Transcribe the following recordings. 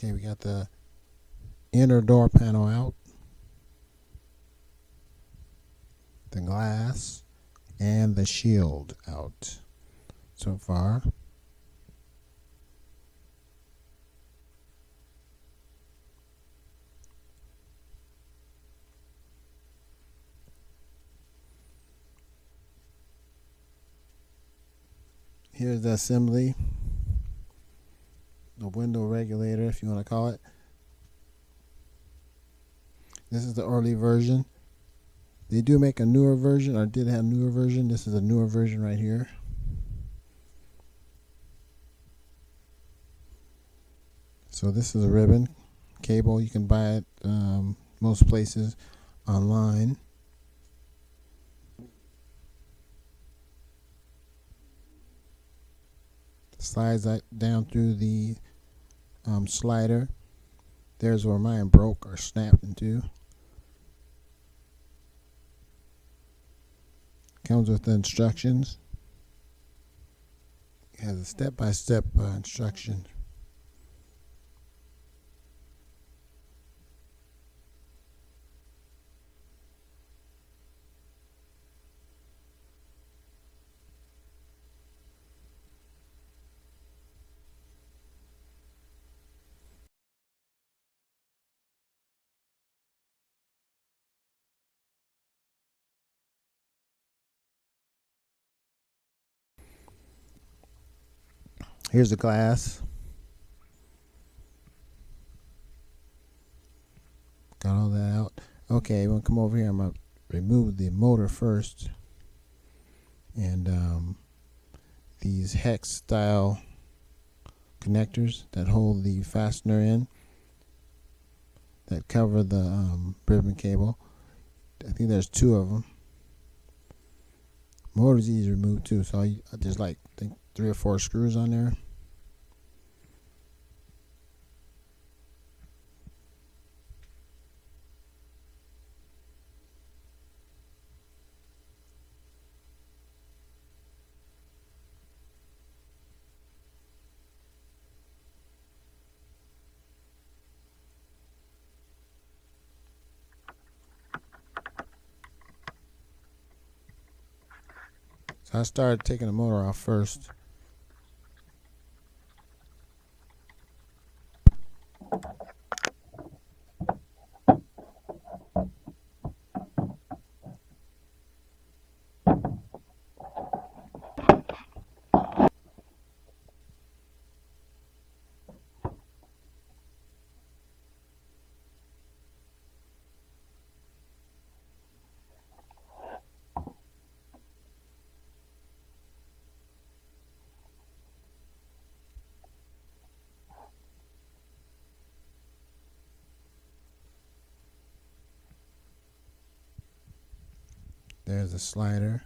Okay, we got the inner door panel out, the glass, and the shield out so far. Here's the assembly, the window regulator, if you want to call it. This is the early version. They do make a newer version, or did have a newer version. This is a newer version right here. So this is a ribbon cable. You can buy it most places online. Slides that down through the slider. There's where mine broke or snapped into. Comes with the instructions. It has a step-by-step instruction. Here's the glass. Got all that out. Okay, we'll come over here. I'm going to remove the motor first. And these hex style connectors that hold the fastener in, that cover the ribbon cable. I think there's 2 of them. Motor's easy to remove too, so there's like I think 3 or 4 screws on there. So I started taking the motor off first. There's a slider.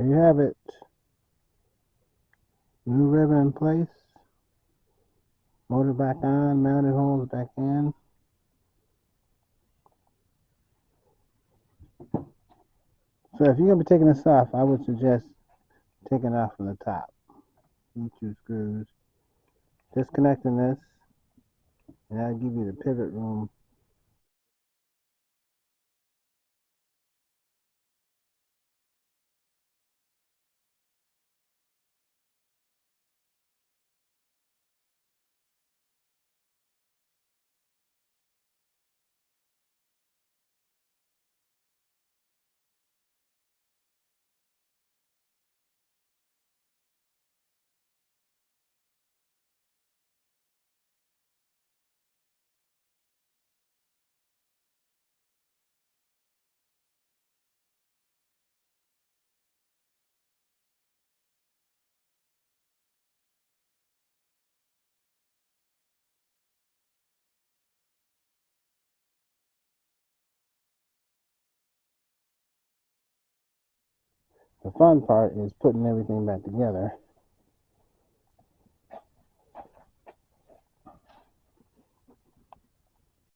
There you have it. New ribbon in place. Motor back on, mounted holes back in. So if you're going to be taking this off, I would suggest taking it off from the top. These two screws. Disconnecting this, and that'll give you the pivot room. The fun part is putting everything back together.